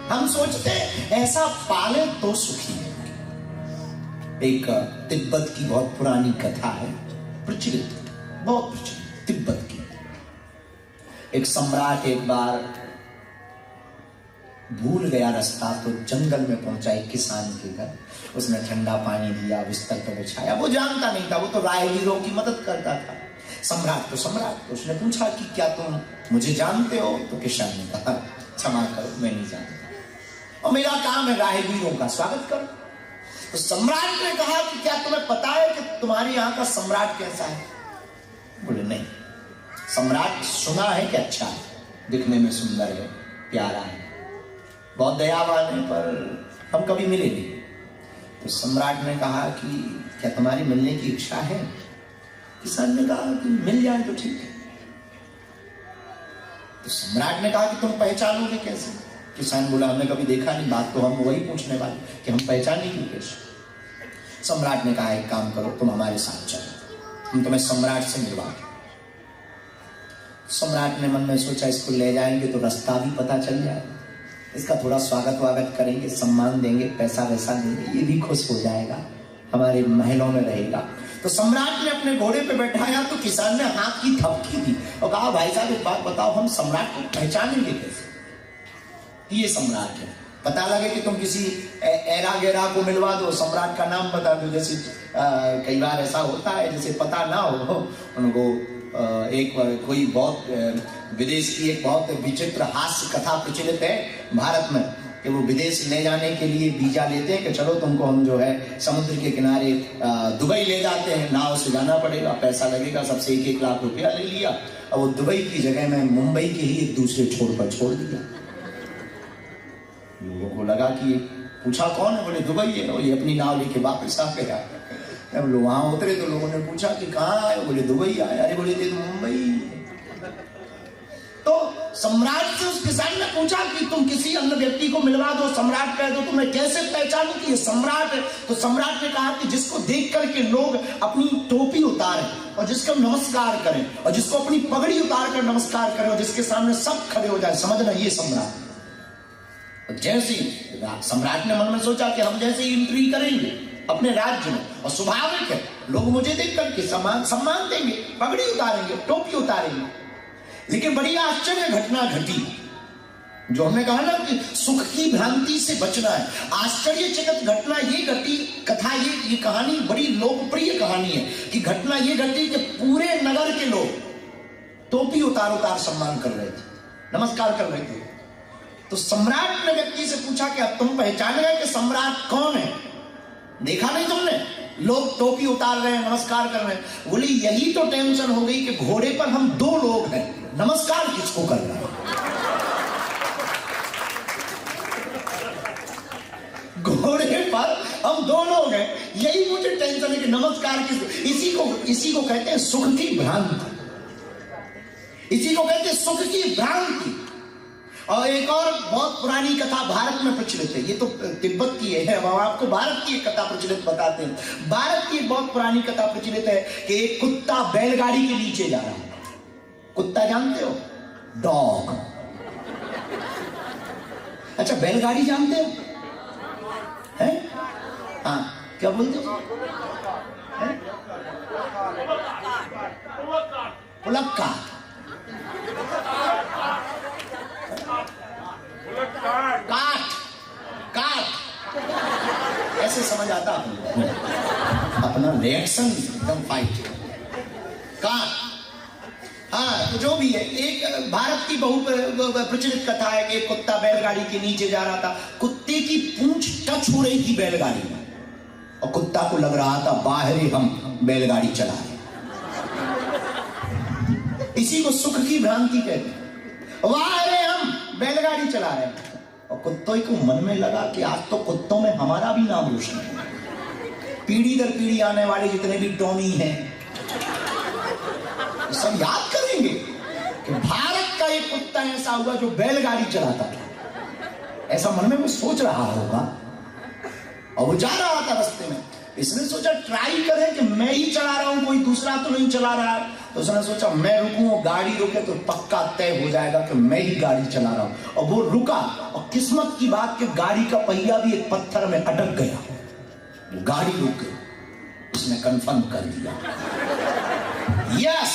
हम सोचते ऐसा पाले तो सुखी है। एक तिब्बत की बहुत पुरानी कथा है, प्रचलित, बहुत प्रचलित, तिब्बत की। एक सम्राट एक बार भूल गया रास्ता, तो जंगल में पहुंचा एक किसान के घर। उसने ठंडा पानी दिया, बिस्तर पर बिछाया। वो जानता नहीं था, वो तो राहगीरों की मदद करता था। सम्राट तो उसने पूछा कि क्या तुम मुझे जानते हो? तो किसान ने कहा क्षमा करो, मैं नहीं जानता, और मेरा काम है राहगीरों का स्वागत करो। तो सम्राट ने कहा कि क्या तुम्हें पता है कि तुम्हारे यहाँ का सम्राट कैसा है? बोले नहीं। सम्राट सुना है कि अच्छा है, दिखने में सुंदर है, प्यारा है, बहुत दयावान है, पर हम कभी मिले नहीं। तो सम्राट ने कहा कि क्या तुम्हारी मिलने की इच्छा है? किसान ने कहा कि मिल जाए तो ठीक है। तो सम्राट ने कहा कि तुम पहचानोगे कैसे? किसान बोला हमने कभी देखा नहीं। बात तो हम वही पूछने वाले कि हम पहचानेंगे कैसे? सम्राट ने कहा एक काम करो, तुम हमारे साथ चलो, हम तुम्हें सम्राट से मिलवा। सम्राट ने मन में सोचा इसको ले जाएंगे तो रास्ता भी पता चल जाएगा, इसका थोड़ा स्वागत वागत करेंगे, सम्मान देंगे, पैसा वैसा देंगे, ये भी खुश हो जाएगा, हमारे महलों में रहेगा। तो सम्राट ने अपने घोड़े पे बैठाया तो किसान ने हाथ की थपकी दी और कहा भाई साहब एक बात बताओ, हम सम्राट को पहचानेंगे कैसे कि ये सम्राट है? पता लगे कि तुम किसी एरा गेरा को मिलवा दो, सम्राट का नाम बता दो, जैसे कई बार ऐसा होता है जैसे पता ना हो उनको। एक कोई बहुत विदेश की एक बहुत विचित्र हास्य कथा प्रचलित है भारत में कि वो विदेश ले जाने के लिए वीजा लेते हैं कि चलो तुमको हम जो है समुद्र के किनारे दुबई ले जाते हैं, नाव से जाना पड़ेगा, पैसा लगेगा, सबसे 1-1 लाख रुपया ले लिया, और वो दुबई की जगह में मुंबई के ही एक दूसरे छोर पर छोड़ दिया। लोगों को लगा कि पूछा कौन है? बोले दुबई है, और ये अपनी नाव लेके वापस आ गया। जब लोग वहां उतरे तो लोगों ने पूछा कि कहाँ आए? बोले दुबई आए। अरे बोले तो मुंबई। तो सम्राट से उस किसान ने पूछा कि तुम किसी अन्य व्यक्ति को मिलवा दो, सम्राट कह दो, तो मैं कैसे पहचानूं कि ये सम्राट है? तो सम्राट ने कहा कि जिसको देख करके लोग अपनी टोपी उतारें और जिसको नमस्कार करें, और जिसको अपनी पगड़ी उतार कर नमस्कार करें, और जिसके सामने सब खड़े हो जाए, समझना ये सम्राट। जैसे सम्राट ने मन में सोचा कि हम जैसे एंट्री करेंगे अपने राज्य में, और स्वाभाविक है लोग मुझे देख करके सम्मान देंगे, पगड़ी उतारेंगे, टोपी उतारेंगे। लेकिन बड़ी आश्चर्य घटना घटी, जो हमने कहा ना कि सुख की भ्रांति से बचना है। आश्चर्यचकित घटना ये घटी, कथा ये कहानी बड़ी लोकप्रिय कहानी है कि घटना ये घटी कि पूरे नगर के लोग टोपी उतार सम्मान कर रहे थे, नमस्कार कर रहे थे। तो सम्राट ने व्यक्ति से पूछा कि अब तुम पहचान गए कि सम्राट कौन है? देखा नहीं तुमने? लोग टोपी उतार रहे हैं, नमस्कार कर रहे हैं। बोली यही तो टेंशन हो गई कि घोड़े पर हम 2 लोग हैं, नमस्कार किसको कर रहे हैं? घोड़े पर हम 2 लोग हैं, यही मुझे टेंशन है कि नमस्कार किसको? इसी को कहते हैं सुख की भ्रांति, इसी को कहते हैं सुख की भ्रांति। और एक और बहुत पुरानी कथा भारत में प्रचलित है, ये तो तिब्बत की है, अब आपको भारत की एक कथा प्रचलित बताते हैं। भारत की एक बहुत पुरानी कथा प्रचलित है कि एक कुत्ता बैलगाड़ी के नीचे जा रहा है। कुत्ता जानते हो? डॉग। अच्छा बैलगाड़ी जानते हो? हैं? हाँ क्या बोलते हो? पुलक्का। काट ऐसे समझ आता अपना रिएक्शन एकदम फाइट। काट। हाँ तो जो भी है, एक भारत की बहुत प्रचलित कथा है कि एक कुत्ता बैलगाड़ी के नीचे जा रहा था, कुत्ते की पूंछ टच हो रही थी बैलगाड़ी में, और कुत्ता को लग रहा था बाहर हम बैलगाड़ी चला रहे। इसी को सुख की भ्रांति कहते हैं। वाह हम बैलगाड़ी चला रहे हैं, और कुत्तों को मन में लगा कि आज तो कुत्तों में हमारा भी नाम रोशन है। पीढ़ी दर पीढ़ी आने वाले जितने भी टॉमी हैं सब याद करेंगे कि भारत का एक कुत्ता ऐसा हुआ जो बैलगाड़ी चलाता था। ऐसा मन में वो सोच रहा होगा, और वो जा रहा था रास्ते में। इसने सोचा ट्राई करें कि मैं ही चला रहा हूं, कोई दूसरा तो नहीं चला रहा है। तो उसने सोचा मैं रुकूं और गाड़ी रुके तो पक्का तय हो जाएगा कि मैं ही गाड़ी चला रहा हूं। और वो रुका और किस्मत की बात कि गाड़ी का पहिया भी एक पत्थर में अटक गया, वो गाड़ी रुक गई। उसने कंफर्म कर दिया, yes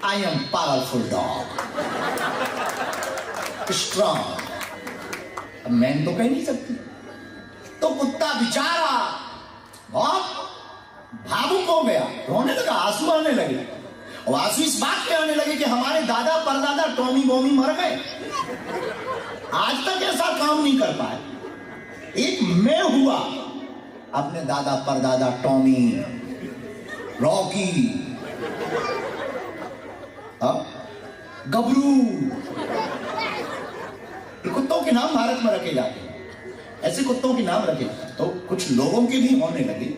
I am powerful dog, strong. अब मैं तो कह नहीं सकती। तो कुत्ता बेचारा बहुत भावुक हो गया, रोने लगा, आंसू आने लगे। और आंसू इस बात के आने लगे कि हमारे दादा परदादा टॉमी बॉमी मर गए, आज तक ऐसा काम नहीं कर पाए। एक मैं हुआ, अपने दादा परदादा टॉमी, रॉकी, गबरू, कुत्तों के नाम भारत में रखे जाते हैं, ऐसे कुत्तों के नाम रखे। तो कुछ लोगों के भी होने लगे।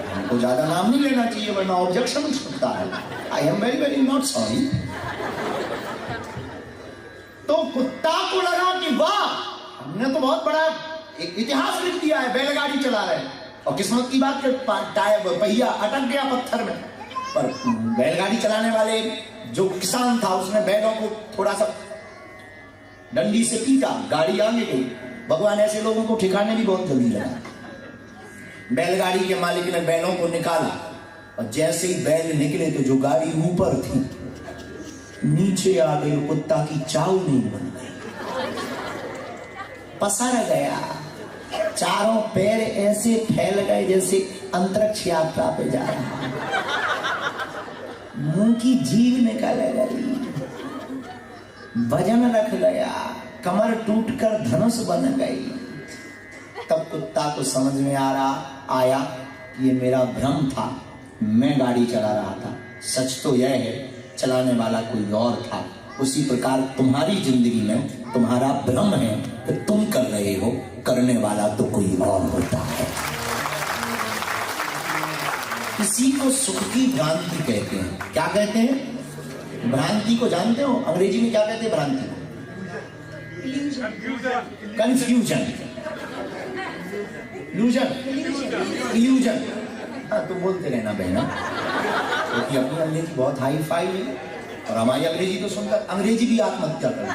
हमको ज्यादा नाम नहीं लेना चाहिए वरना ऑब्जेक्शन उठ सकता है। I am very very not sorry. तो कुत्ता को लगा कि वाह, हमने तो बहुत बड़ा एक इतिहास लिख दिया है, बैलगाड़ी चला रहे हैं। और किस्मत की बात टायर पहिया अटक गया पत्थर में। पर बैलगाड़ी चलाने वाले जो किसान था उसने बैलों को थोड़ा सा डंडी से पीटा, गाड़ी आगे गई। भगवान ऐसे लोगों को ठिकाने भी बहुत जल्दी लगा। बैलगाड़ी के मालिक ने बैलों को निकाला और जैसे ही बैल निकले तो जो गाड़ी ऊपर थी नीचे आ गई। कुत्ता की चाव नहीं बन गई, पसर गया। चारों पैर ऐसे फैल गए जैसे अंतरिक्ष यात्रा पे जा रहा, मुंह की जीभ निकल गई, वजन रख गया, कमर टूटकर धनुष बन गई। तब कुत्ता को समझ में आया कि ये मेरा भ्रम था, मैं गाड़ी चला रहा था, सच तो यह है चलाने वाला कोई और था। उसी प्रकार तुम्हारी जिंदगी में तुम्हारा भ्रम है कि तुम कर रहे हो, करने वाला तो कोई और होता है। किसी को सुख की भ्रांति कहते हैं। क्या कहते हैं? भ्रांति को जानते हो? अंग्रेजी में क्या कहते हैं भ्रांति को? Confusion, illusion. हाँ, तो बोलते रहना बहना, क्योंकि अपनी अंग्रेजी बहुत हाई फाई है और हमारी अंग्रेजी तो सुनकर अंग्रेजी भी आत्महत्या कर रही है।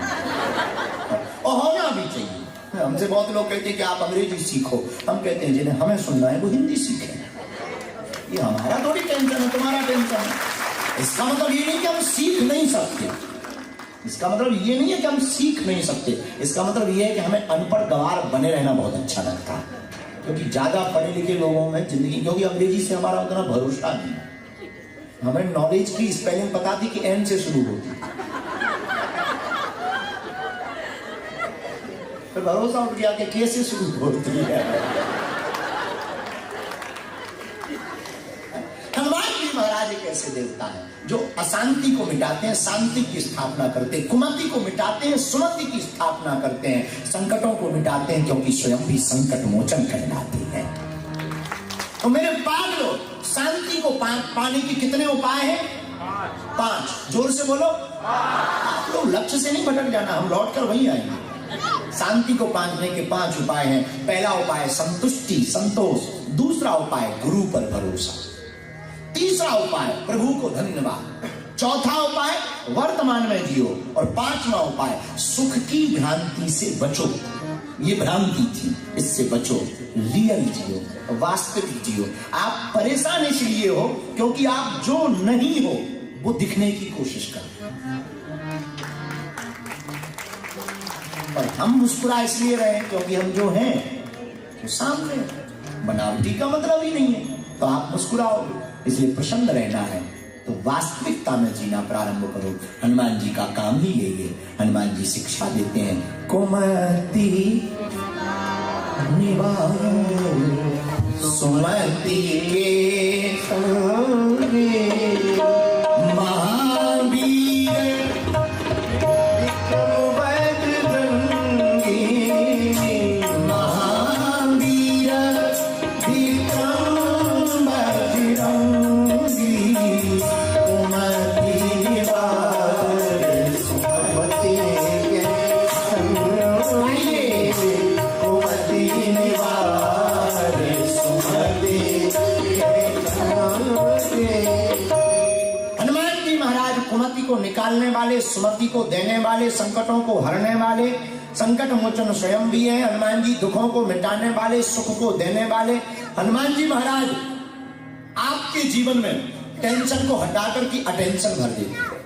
और होना भी चाहिए। हमसे बहुत लोग कहते हैं कि आप अंग्रेजी सीखो, हम कहते हैं जिन्हें हमें सुनना है वो हिंदी सीखें। ये हमारा थोड़ी टेंशन है, तुम्हारा टेंशन है। इसका मतलब ये नहीं कि हम सीख नहीं सकते, इसका मतलब ये नहीं है कि हम सीख नहीं सकते, इसका मतलब ये है कि हमें अनपढ़ गवार बने रहना बहुत अच्छा लगता है। क्योंकि ज्यादा पढ़े लिखे लोगों में जिंदगी, क्योंकि अंग्रेजी से हमारा उतना भरोसा नहीं है। हमें नॉलेज की स्पेलिंग पता थी कि एन से शुरू होती, तो भरोसा उठ गया कि के से शुरू होती है। हनुमान जी महाराज एक ऐसे देवता है जो अशांति को मिटाते हैं, शांति की स्थापना करते हैं, कुमति को मिटाते हैं, सुमति की स्थापना करते हैं, संकटों को मिटाते हैं, क्योंकि स्वयं भी संकट मोचन कहलाते हैं। तो मेरे पागलों, शांति को पाने के कितने उपाय हैं? 5। जोर से बोलो। आप लोग लक्ष्य से नहीं भटक जाना, हम लौट कर वहीं आएंगे। शांति को पाने के 5 उपाय हैं। पहला उपाय संतुष्टि, संतोष। दूसरा उपाय गुरु पर भरोसा। तीसरा उपाय प्रभु को धन्यवाद। चौथा उपाय वर्तमान में जियो। और 5वां उपाय सुख की भ्रांति से बचो। ये भ्रांति थी, इससे बचो, रियल जियो, वास्तविक जियो। आप परेशान इसलिए हो क्योंकि आप जो नहीं हो वो दिखने की कोशिश करते हो, और हम मुस्कुरा इसलिए रहे क्योंकि हम जो हैं वो सामने। बनावटी का मतलब ही नहीं है, तो आप मुस्कुराओगे, इसलिए प्रसन्न रहना है। तो वास्तविकता में जीना प्रारंभ करो। हनुमान जी का काम ही यही है। हनुमान जी शिक्षा देते हैं, कुमति निवारो सुमति के संगे महावीर बजरंगी, महावीर विक्रम बजरंगी, कुमति निवार सुमति के संगे, कुमति निवार सुमति के संगे। स्मृति को देने वाले, संकटों को हरने वाले, संकट मोचन स्वयं भी है हनुमान जी। दुखों को मिटाने वाले, सुख को देने वाले हनुमान जी महाराज आपके जीवन में टेंशन को हटाकर की अटेंशन भर देते।